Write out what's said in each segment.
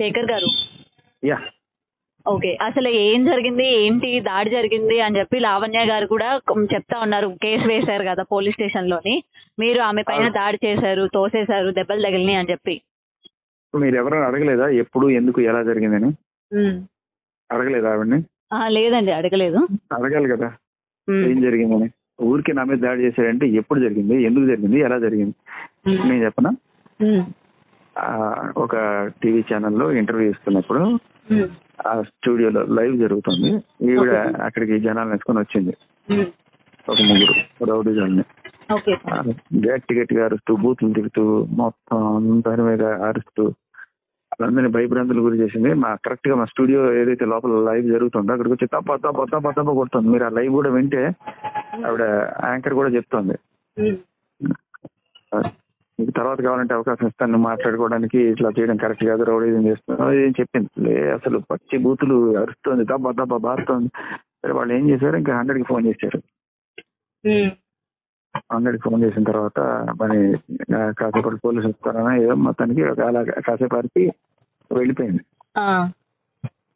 శేఖర్ గారు. Yeah okay. అసలు ఏం జరిగింది, ఏంటి దాడి జరిగింది అని చెప్పి లావణ్య గారు కూడా చెప్తా ఉన్నారు. కేసు వేశారు కదా పోలీస్ స్టేషన్ లోని, మీరు ఆమె పైన దాడి చేశారు, తోసేశారు, దెబ్బలు తగిలినాయి అని చెప్పి. మీరు ఎవరైనా అడగలేదా ఎప్పుడు ఎందుకు ఎలా జరిగిందని? అడగలేదా ఆవిడని? లేదండి, అడగలేదు. అడగాలి కదా ఏం జరిగిందని. ఊరికి నా మీద దాడి చేశాడంటే ఎప్పుడు జరిగింది, ఎందుకు జరిగింది, ఎలా జరిగింది నేను చెప్పనా? ఒక టీవీ ఛానల్లో ఇంటర్వ్యూ ఇస్తున్నప్పుడు ఆ స్టూడియోలో లైవ్ జరుగుతుంది. ఈవిడ అక్కడికి జనాలను వేసుకొని వచ్చింది. ఒక ముగ్గురు రౌడీజాలని గట్టి గట్టిగా అరుస్తూ, బూతులు తిరుగుతూ, మొత్తం దాని మీద అరుస్తూ అందరినీ భయభ్రాంతులు గురి చేసింది. కరెక్ట్ గా మా స్టూడియో ఏదైతే లోపల లైవ్ జరుగుతుందో అక్కడికి వచ్చి తప్ప తప్ప తప్ప తప్ప కొడుతుంది. మీరు ఆ లైవ్ కూడా వింటే ఆవిడ యాంకర్ కూడా చెప్తోంది, మీకు తర్వాత కావాలంటే అవకాశం ఇస్తాను మాట్లాడుకోవడానికి, ఇట్లా చేయడం కరెక్ట్ కాదు, రౌడీజం చేస్తున్నాను ఏం చెప్పింది. అసలు పచ్చి బూతులు అరుస్తోంది, దబ్బా దబ్బా బారుతోంది. సరే వాళ్ళు ఏం చేశారు, ఇంకా 100కి ఫోన్ చేశారు. 100కి ఫోన్ చేసిన తర్వాత మరి కాసేపు పోలీసు వస్తారని ఏదో మొత్తానికి అలా కాసేపు అరిపి వెళ్ళిపోయింది.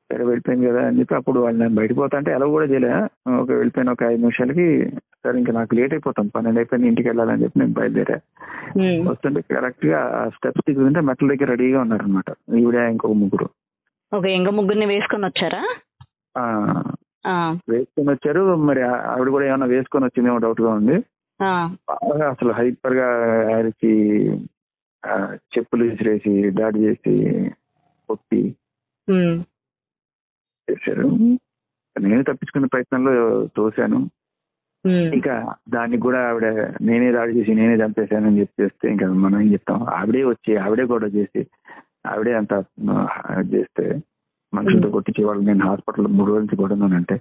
సరే వెళ్ళిపోయింది కదా అని చెప్పి అప్పుడు వాళ్ళు నేను బయటకు పోతా అంటే ఎలా కూడా చేయలే. వెళ్ళిపోయిన ఒక 5 నిమిషాలకి సరే ఇంకా నాకు లేట్ అయిపోతాం, 12 అయిపోయింది, ఇంటికి వెళ్ళాలని చెప్పి నేను బయలుదేరా. వస్తుంటే కరెక్ట్ గా స్టెప్స్ దిగుతుంటే మెట్ల దగ్గర రెడీగా ఉన్నారనమాట ఈవిడ ఇంకొక ముగ్గురు. ముగ్గురిని వేసుకొని వచ్చారా? వేసుకొని వచ్చారు. మరి ఆవిడ కూడా ఏమన్నా వేసుకొని వచ్చిందేమో డౌట్ గా ఉంది. బాగా అసలు హైపర్ గా అరిచి చెప్పులు విసిరేసి దాడి చేసి కొట్టి చేశారు. నేను తప్పించుకునే ప్రయత్నంలో తోశాను. ఇంకా దానికి కూడా ఆవిడ నేనే దాడి చేసి నేనే చంపేశానని చెప్పి చేస్తే ఇంకా మనం ఏం చెప్తాం. ఆవిడే గొడవ చేసి ఆవిడే అంత చేస్తే మనుషులతో కొట్టించే వాళ్ళు నేను హాస్పిటల్ 3 రోజుల నుంచి కూడా ఉన్నానంటే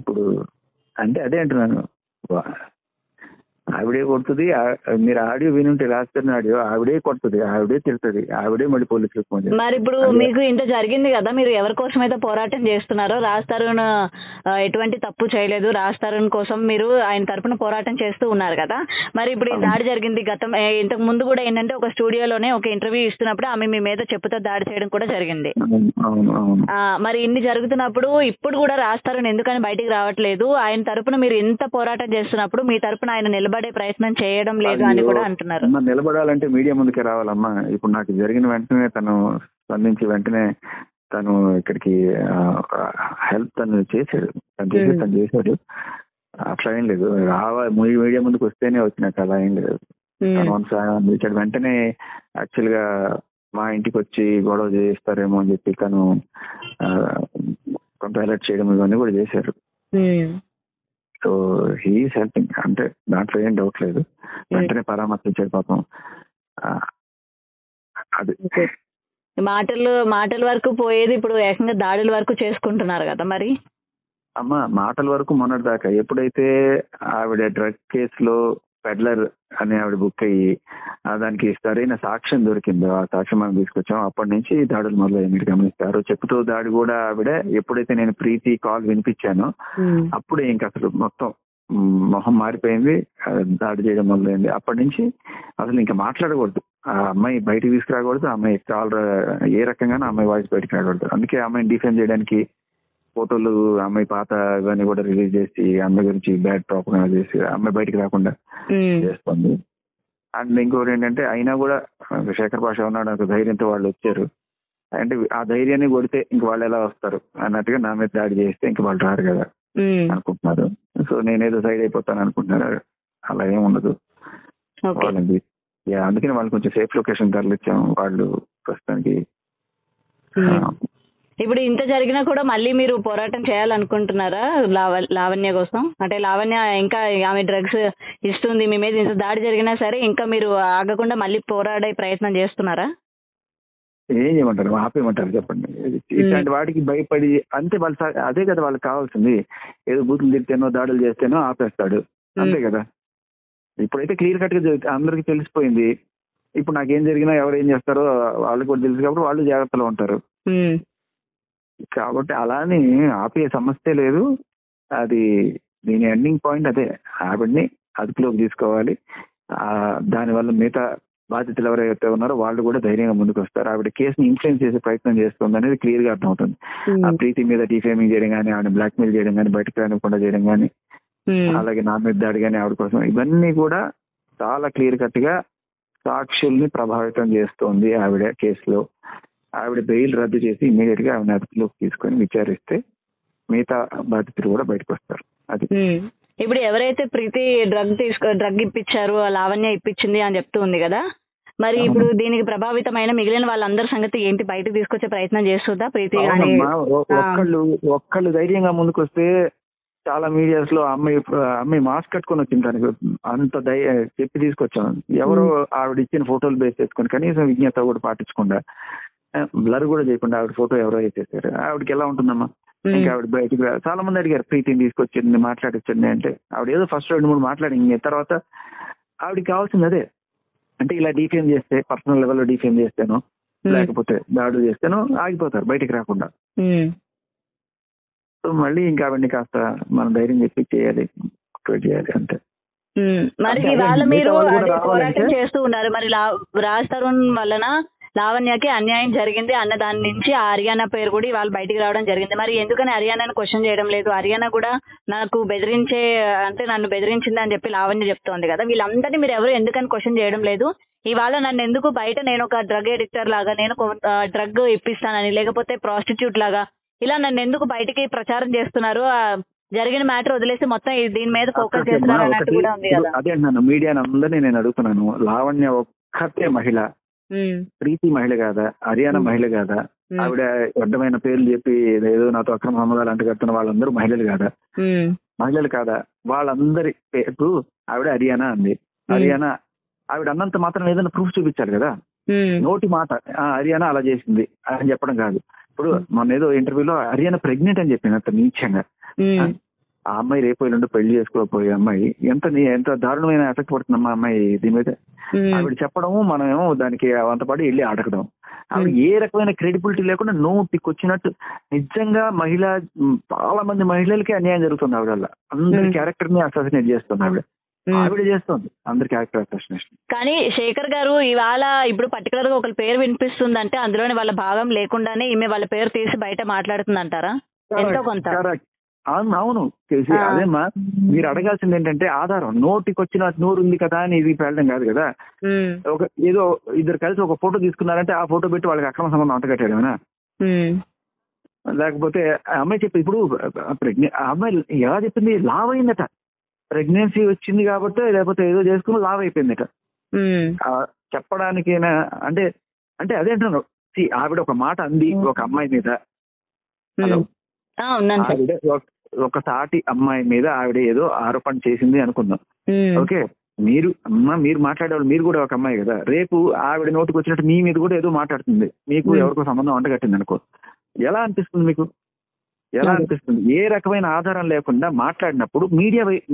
ఇప్పుడు అంటే అదే అంటున్నాను. ఆవిడే కొడుతుంది. మీరు ఆడియో వినుంటే రాస్తారు ఆడియో, ఆవిడే కొడుతుంది, ఆవిడే తిడుతుంది, ఆవిడే మళ్ళీ పోలీసులకు ఫోన్ చేస్తారు. మరి ఇప్పుడు మీకు ఇంత జరిగింది కదా, మీరు ఎవరి కోసం అయితే పోరాటం చేస్తున్నారో, రాజ్ తరుణ్ ఎటువంటి తప్పు చేయలేదు, రాజ్ తరుణ్ కోసం మీరు ఆయన తరపున పోరాటం చేస్తూ ఉన్నారు కదా, మరి ఇప్పుడు ఈ దాడి జరిగింది. ఇంతకు ముందు కూడా ఏంటంటే ఒక స్టూడియోలోనే ఒక ఇంటర్వ్యూ ఇస్తున్నప్పుడు ఆమె మీ మీద చెప్పుతో దాడి చేయడం కూడా జరిగింది. మరి ఇన్ని జరుగుతున్నప్పుడు ఇప్పుడు కూడా రాజ్ తరుణ్ ఎందుకని బయటికి రావట్లేదు? ఆయన తరపున మీరు ఎంత పోరాటం చేస్తున్నప్పుడు మీ తరపున ఆయన నిలబడే ప్రయత్నం చేయడం లేదు అని కూడా అంటున్నారు. నిలబడాలంటే మీడియా ముందుకే రావాలమ్మా. ఇప్పుడు నాకు జరిగిన వెంటనే తను స్పందించి వెంటనే తను ఇక్కడికి హెల్ప్ తను చేశాడు. అట్లా ఏం లేదు, మీడియా ముందుకు వస్తేనే వచ్చినట్టు అలా ఏం లేదు. తను వెంటనే యాక్చువల్ గా మా ఇంటికి వచ్చి గొడవ చేస్తారేమో అని చెప్పి తను కొంత అలర్ట్ చేయడం ఇవన్నీ కూడా చేశారు. సో హీఈస్ హెల్పింగ్, అంటే దాంట్లో ఏం డౌట్ లేదు. వెంటనే పరామర్శించాడు పాపం. అది మాటల వరకు పోయేది ఇప్పుడు ఏకంగా దాడుల వరకు చేసుకుంటున్నారు కదా. మరి అమ్మ మాటల వరకు మొన్నటి దాకా ఎప్పుడైతే ఆవిడ డ్రగ్ కేసులో పెడ్లర్ అని ఆవిడ బుక్ అయ్యి దానికి సరైన సాక్ష్యం దొరికిందో ఆ సాక్ష్యం మనం తీసుకొచ్చాం, అప్పటి నుంచి దాడులు మొదలయ్యాయి. మీరు గమనిస్తారు, చెప్పుతో దాడి కూడా ఆవిడ ఎప్పుడైతే నేను ప్రీతి కాల్ వినిపించానో అప్పుడే ఇంకా అసలు మొత్తం మొహం మారిపోయింది, దాడి చేయడం మొదలైంది. అప్పటి నుంచి అసలు ఇంకా మాట్లాడకూడదు, ఆ అమ్మాయి బయటకు తీసుకురాకూడదు, ఆ అమ్మాయి కాల్ ఏ రకంగానూ ఆ అమ్మాయి వాయిస్ బయటకు రాకూడదు. అందుకే ఆ అమ్మాయిని డిఫెండ్ చేయడానికి ఫోటోలు అమ్మాయి పాత ఇవన్నీ కూడా రిలీజ్ చేసి అమ్మాయి గురించి బ్యాడ్ ప్రాపగండా చేసి అమ్మాయి బయటకు రాకుండా చేస్తుంది. అండ్ ఇంకోటి ఏంటంటే అయినా కూడా శేఖర్ భాష ఉన్నాడు ఒక ధైర్యంతో వాళ్ళు వచ్చారు. అంటే ఆ ధైర్యాన్ని కొడితే ఇంక వాళ్ళు ఎలా వస్తారు అన్నట్టుగా నా మీద దాడి చేస్తే ఇంక వాళ్ళు రారు కదా అనుకుంటున్నారు. సో నేనేదో సైడ్ అయిపోతాను అనుకుంటున్నారు, అలా ఏం ఉండదు వాళ్ళకి. అందుకని వాళ్ళు కొంచెం సేఫ్ లొకేషన్ తరలిచ్చాము. వాళ్ళు ప్రస్తుతానికి ఇప్పుడు ఇంత జరిగినా కూడా మళ్ళీ మీరు పోరాటం చేయాలనుకుంటున్నారా లావణ్య కోసం? అంటే లావణ్య ఇంకా ఆమె డ్రగ్స్ ఇస్తుంది, మీ మీద ఇంత దాడి జరిగినా సరే ఇంకా మీరు ఆగకుండా మళ్ళీ పోరాడే ప్రయత్నం చేస్తున్నారా? ఏం చేయమంటారు, ఆపేయమంటారు చెప్పండి? ఇట్లాంటి వాటికి భయపడి అంతే వాళ్ళు, అదే కదా వాళ్ళకి కావాల్సింది. ఏదో బూతులు తిరితేనో దాడులు చేస్తేనో ఆపేస్తాడు, అంతే కదా. ఇప్పుడైతే క్లియర్ కట్ గా అందరికి తెలిసిపోయింది. ఇప్పుడు నాకేం జరిగినా ఎవరు ఏం చేస్తారో వాళ్ళకి కూడా తెలుసు కాబట్టి వాళ్ళు జాగ్రత్తలో ఉంటారు. కాబట్టి అలానే ఆపే సమస్య లేదు. అది దీని ఎండింగ్ పాయింట్ అదే, ఆవిడ్ని అదుపులోకి తీసుకోవాలి. దానివల్ల మిగతా బాధితులు ఎవరైతే ఉన్నారో వాళ్ళు కూడా ధైర్యంగా ముందుకు వస్తారు. ఆవిడ కేసుని ఇన్ఫ్లుయెన్స్ చేసే ప్రయత్నం చేస్తుంది అనేది క్లియర్ గా అర్థమవుతుంది. ఆ ప్రీతి మీద డిఫేమింగ్ చేయడం కానీ, ఆవిడ బ్లాక్ మెయిల్ చేయడం కానీ, బయటకు రానివ్వకుండా చేయడం కానీ, అలాగే నా మీద దాడి కానీ ఆవిడ కోసం, ఇవన్నీ కూడా చాలా క్లియర్ కట్ గా సాక్షుల్ని ప్రభావితం చేస్తోంది ఆవిడ కేసులో. ఆవిడ బెయిల్ రద్దు చేసి ఇమీడియట్ గా ఆవిడ అదుపులోకి తీసుకొని విచారిస్తే మిగతా బాధితులు కూడా బయటకు వస్తారు. అది ఇప్పుడు ఎవరైతే ప్రీతి డ్రగ్ ఇప్పించారు, లావణ్య ఇప్పించింది అని చెప్తూ ఉంది కదా, మరి ఇప్పుడు దీనికి ప్రభావితమైన మిగిలిన వాళ్ళందరి సంగతి ఏంటి? బయటకు తీసుకొచ్చే ప్రయత్నం చేస్తుందా ప్రీతి? ఒక్కళ్ళు ధైర్యంగా ముందుకు వస్తే చాలా మీడియాస్ లో అమ్మాయి మాస్క్ కట్టుకొని వచ్చింది, దానికి అంత చెప్పి తీసుకొచ్చాం. ఎవరో ఆవిడ ఇచ్చిన ఫోటోలు బేస్ చేసుకుని కనీసం విజ్ఞత కూడా పాటించకుండా, బ్లర్ కూడా చేయకుండా ఆవిడ ఫోటో ఎవరో వేసేసారు. ఆవిడకి ఎలా ఉంటుందమ్మా? ఇంకా ఆవిడ బయటకు చాలా మంది అడిగారు ప్రీతిని తీసుకొచ్చింది మాట్లాడించండి అంటే, ఆవిడ ఏదో ఫస్ట్ 2-3 మాట్లాడి తర్వాత ఆవిడకి కావాల్సింది అదే. అంటే ఇలా డిఫేమ్ చేస్తే, పర్సనల్ లెవెల్లో డిఫేమ్ చేస్తేనో లేకపోతే దాడులు చేస్తేనో ఆగిపోతారు బయటికి రాకుండా. సో మళ్ళీ ఇంకా ఆవిడని కాస్త మనం ధైర్యం చెప్పి చేయాలి అంతే. మరి వాళ్ళ మీరు పోరాటం చేస్తూ ఉన్నారు, మరి రాజ్ తరుణ్ వలన లావణ్యకి అన్యాయం జరిగింది అన్న దాని నుంచి ఆ హర్యానా పేరు కూడా ఇవాళ బయటికి రావడం జరిగింది. మరి ఎందుకని హర్యానాను క్వశ్చన్ చేయడం లేదు? హర్యానా కూడా నన్ను బెదిరించింది అని చెప్పి లావణ్య చెప్తోంది కదా, వీళ్ళందరినీ మీరు ఎవరు ఎందుకని క్వశ్చన్ చేయడం లేదు? ఇవాళ నన్ను ఎందుకు బయట నేను ఒక డ్రగ్ ఎడిక్టర్ లాగా, నేను డ్రగ్ ఇప్పిస్తానని, లేకపోతే ప్రాస్టిట్యూట్ లాగా ఇలా నన్ను ఎందుకు బయటికి ప్రచారం చేస్తున్నారు? జరిగిన మ్యాటర్ వదిలేసి మొత్తం దీని మీద ఫోకస్ చేస్తున్నారు అన్నట్టు కూడా ఉంది కదా. అదే అంటున్నాను, మీడియా అందరినీ నేను అడుగుతున్నాను, లావణ్య ఒక్కతే మహిళ, ప్రీతి మహిళ కాదా? హర్యానా మహిళ కాదా? ఆవిడ అడ్డమైన పేర్లు చెప్పి ఏదో నాతో అక్రమ సంబంధాలు అంటగడుతున్న వాళ్ళందరూ మహిళలు కాదా? మహిళలు కాదా? వాళ్ళందరి ఇప్పుడు ఆవిడ హర్యానా అంది, హర్యానా ఆవిడ అన్నంత మాత్రం ఏదైనా ప్రూఫ్ చూపించాలి కదా. నోటి మాట హర్యానా అలా చేసింది అని చెప్పడం కాదు. ఇప్పుడు మొన్న ఏదో ఇంటర్వ్యూలో హర్యానా ప్రెగ్నెంట్ అని చెప్పింది అంత నీచంగా. ఆ అమ్మాయి రేపు ఎల్లుండి పెళ్లి చేసుకోకపోయే అమ్మాయి ఎంత దారుణమైన ఎఫెక్ట్ పడుతుందమ్మా అమ్మాయి దీని మీద. ఆవిడ చెప్పడము, మనమేమో దానికి అంతపాటు వెళ్ళి అడగడం. ఆవిడ ఏ రకమైన క్రెడిబిలిటీ లేకుండా నోటికి వచ్చినట్టు నిజంగా చాలా మంది మహిళలకి అన్యాయం జరుగుతుంది ఆవిడ వల్ల. అందరి క్యారెక్టర్ ని అసాసినేట్ చేస్తుంది ఆవిడ చేస్తుంది అందరి క్యారెక్టర్ అసాసినేషన్. కానీ శేఖర్ గారు ఇవాళ ఇప్పుడు పర్టికులర్ గా ఒకరి పేరు వినిపిస్తుందంటే అందులోని వాళ్ళ భాగం లేకుండానే ఈమె వాళ్ళ పేరు తీసి బయట మాట్లాడుతుందంటారా? ఎంతో కొంత అవును అదేమ్మా, మీరు అడగాల్సింది ఏంటంటే ఆధారం. నోటికి వచ్చిన నోరు ఉంది కదా అని ఇది వెళ్ళడం కాదు కదా. ఏదో ఇద్దరు కలిసి ఒక ఫోటో తీసుకున్నారంటే ఆ ఫోటో పెట్టి వాళ్ళకి అక్రమ సంబంధం అంటగట్టాడేమన్నా? లేకపోతే అమ్మాయి చెప్పి ఇప్పుడు అమ్మాయి ఎలా చెప్పింది? లావ్ అయిందట, ప్రెగ్నెన్సీ వచ్చింది కాబట్టి, లేకపోతే ఏదో చేసుకుని లావ్ అయిపోయిందట. చెప్పడానికైనా అంటే అంటే అదేంటున్నాను, ఆవిడ ఒక మాట అంది ఒక అమ్మాయి మీద, ఆవిడ ఒక సాటి అమ్మాయి మీద ఆవిడ ఏదో ఆరోపణ చేసింది అనుకుందాం. ఓకే, మీరు మాట్లాడేవాళ్ళు మీరు కూడా ఒక అమ్మాయి కదా. రేపు ఆవిడ నోటికి వచ్చినట్టు మీ మీద కూడా ఏదో మాట్లాడుతుంది, మీకు ఎవరికో సంబంధం అంటగట్టింది అనుకో, ఎలా అనిపిస్తుంది మీకు? ఎలా అనిపిస్తుంది? ఏ రకమైన ఆధారం లేకుండా మాట్లాడినప్పుడు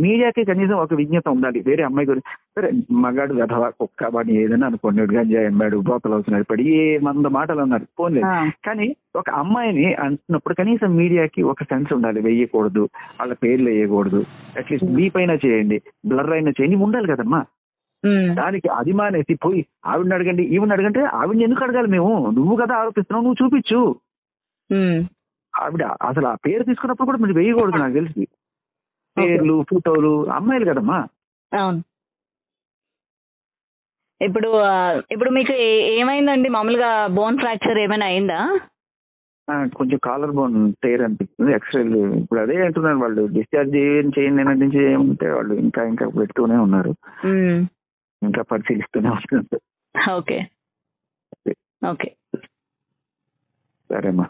మీడియాకి కనీసం ఒక విజ్ఞత ఉండాలి. వేరే అమ్మాయి గురించి సరే మగాడు గధవా కుక్క వాడిని ఏదైనా అనుకోండి, గంజాయి అమ్మాడు, బోతలు అవుతున్నాడు, పడి ఏ మంద మాటలు అన్నారు పోన్లేదు. కానీ ఒక అమ్మాయిని అంటున్నప్పుడు కనీసం మీడియాకి ఒక సెన్స్ ఉండాలి. వేయకూడదు, వాళ్ళ పేర్లు వేయకూడదు, అట్లీస్ట్ బీ పైన చేయండి, బ్లర్ అయినా చేయండి, ఉండాలి కదమ్మా. దానికి అది మానేసి పోయి ఆవిడని అడగండి ఈవిని అడగంటే ఆవిడని ఎందుకు అడగాలి మేము? నువ్వు కదా ఆరోపిస్తున్నావు, నువ్వు చూపించు. ఆవిడ అసలు ఆ పేరు తీసుకున్నప్పుడు కూడా మీరు వేయకూడదు నాకు తెలిసి. పేర్లు ఫోటోలు అమ్మాయిలు కదమ్మా. అవును. ఇప్పుడు మీకు ఏమైందండి? మామూలుగా బోన్ ఫ్రాక్చర్ ఏమైనా అయిందా? కొంచెం కాలర్ బోన్ టేర్ అనిపిస్తుంది. ఎక్స్రేలు ఇప్పుడు అదే అంటున్నారు వాళ్ళు, డిశ్చార్జ్ చేయండి నుంచి ఏమంటే వాళ్ళు ఇంకా పెడుతూనే ఉన్నారు, ఇంకా పరిశీలిస్తూనే ఉంటున్నారు. ఓకే ఓకే సరేమ్మా.